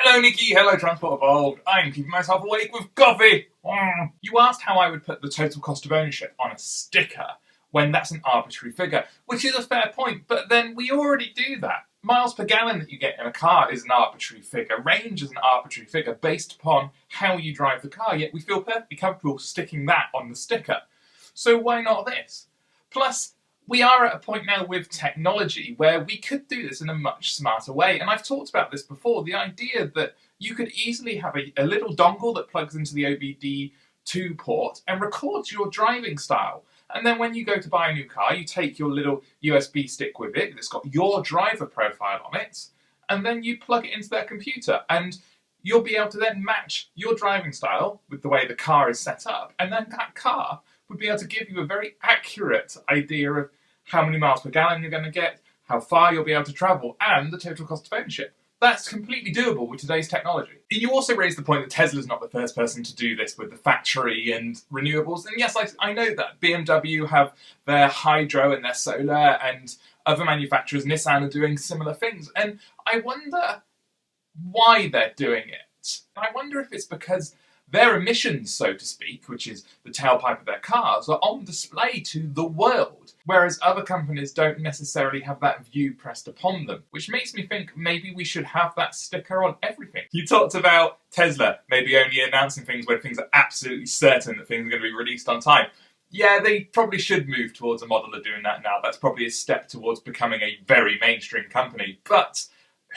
Hello Nikki, hello Transport Evolved. I'm keeping myself awake with coffee. You asked how I would put the total cost of ownership on a sticker when that's an arbitrary figure, which is a fair point, but then we already do that. Miles per gallon that you get in a car is an arbitrary figure. Range is an arbitrary figure based upon how you drive the car, yet we feel perfectly comfortable sticking that on the sticker. So why not this? Plus, we are at a point now with technology where we could do this in a much smarter way. And I've talked about this before, the idea that you could easily have a little dongle that plugs into the OBD2 port and records your driving style. And then when you go to buy a new car, you take your little USB stick with it that's got your driver profile on it, and then you plug it into their computer. And you'll be able to then match your driving style with the way the car is set up. And then that car would be able to give you a very accurate idea of how many miles per gallon you're going to get, how far you'll be able to travel, and the total cost of ownership. That's completely doable with today's technology. You also raised the point that Tesla's not the first person to do this with the factory and renewables. And yes, I know that. BMW have their hydro and their solar, and other manufacturers, Nissan, are doing similar things. And I wonder why they're doing it. I wonder if it's because their emissions, so to speak, which is the tailpipe of their cars, are on display to the world, whereas other companies don't necessarily have that view pressed upon them, which makes me think maybe we should have that sticker on everything. You talked about Tesla maybe only announcing things when things are absolutely certain that things are going to be released on time. Yeah, they probably should move towards a model of doing that now. That's probably a step towards becoming a very mainstream company, but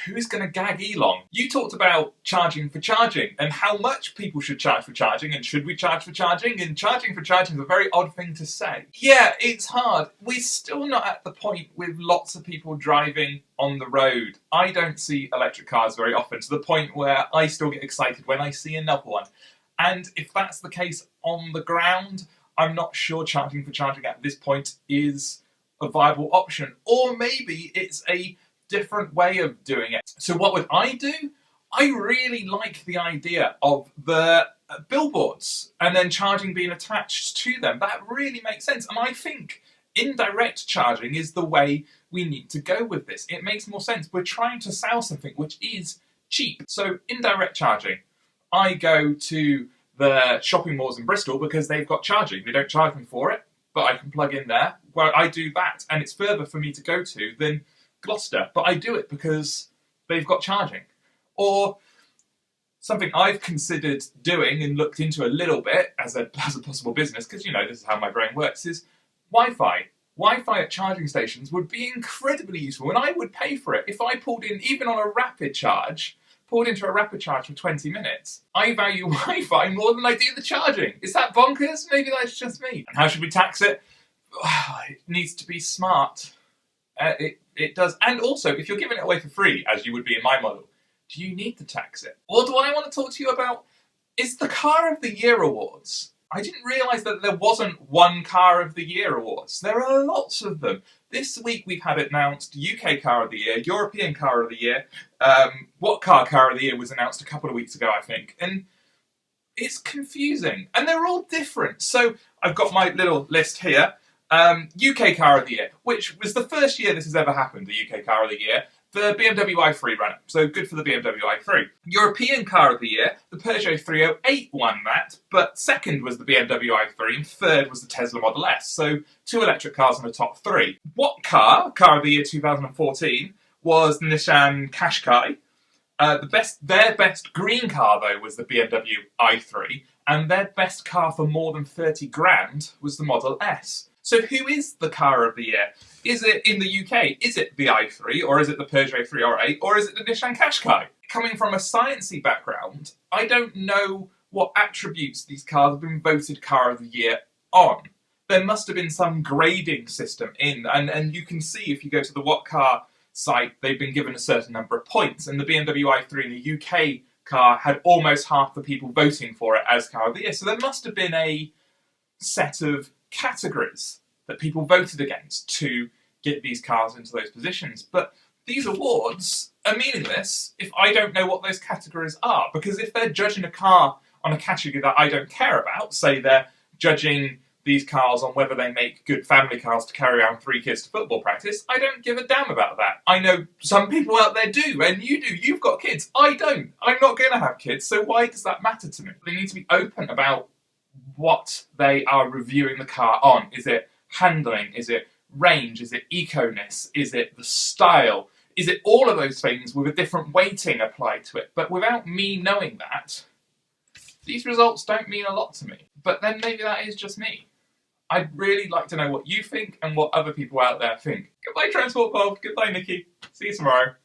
who's going to gag Elon? You talked about charging for charging and how much people should charge for charging, and should we charge for charging? And charging for charging is a very odd thing to say. Yeah, it's hard. We're still not at the point with lots of people driving on the road. I don't see electric cars very often, to the point where I still get excited when I see another one. And if that's the case on the ground, I'm not sure charging for charging at this point is a viable option. Or maybe it's a different way of doing it. So what would I do? I really like the idea of the billboards and then charging being attached to them. That really makes sense. And I think indirect charging is the way we need to go with this. It makes more sense. We're trying to sell something which is cheap. So indirect charging. I go to the shopping malls in Bristol because they've got charging. They don't charge me for it, but I can plug in there. Well, I do that, and it's further for me to go to than Gloucester, but I do it because they've got charging. Or something I've considered doing and looked into a little bit as a possible business, because this is how my brain works, is Wi-Fi. Wi-Fi at charging stations would be incredibly useful, and I would pay for it if I pulled in, even on a rapid charge, pulled into a rapid charge for 20 minutes. I value Wi-Fi more than I do the charging. Is that bonkers? Maybe that's just me. And how should we tax it? It needs to be smart. It does. And also, if you're giving it away for free, as you would be in my model, do you need to tax it? Or do I want to talk to you about is the Car of the Year awards? I didn't realise that there wasn't one Car of the Year awards. There are lots of them. This week we've had it announced UK Car of the Year, European Car of the Year. What Car of the Year was announced a couple of weeks ago, I think. And it's confusing. And they're all different. So I've got my little list here. UK Car of the Year, which was the first year this has ever happened, the UK Car of the Year, the BMW i3 ran it, so good for the BMW i3. European Car of the Year, the Peugeot 308 won that, but second was the BMW i3 and third was the Tesla Model S, so 2 electric cars in the top 3. What Car of the Year 2014 was the Nissan Qashqai. Their best green car, though, was the BMW i3, and their best car for more than 30 grand was the Model S. So who is the Car of the Year? Is it in the UK? Is it the i3, or is it the Peugeot 308, or is it the Nissan Qashqai? Coming from a sciencey background, I don't know what attributes these cars have been voted Car of the Year on. There must have been some grading system in, and you can see if you go to the What Car site, they've been given a certain number of points, and the BMW i3 in the UK car had almost half the people voting for it as Car of the Year. So there must have been a set of categories that people voted against to get these cars into those positions. But these awards are meaningless if I don't know what those categories are, because if they're judging a car on a category that I don't care about, say they're judging these cars on whether they make good family cars to carry around 3 kids to football practice. I don't give a damn about that. I know some people out there do, and you do. You've got kids. I don't. I'm not going to have kids, so why does that matter to me? They need to be open about what they are reviewing the car on. Is it handling? Is it range? Is it eco-ness? Is it the style? Is it all of those things with a different weighting applied to it? But without me knowing that, these results don't mean a lot to me. But then maybe that is just me. I'd really like to know what you think and what other people out there think. Goodbye, Transport Bob. Goodbye, Nikki. See you tomorrow.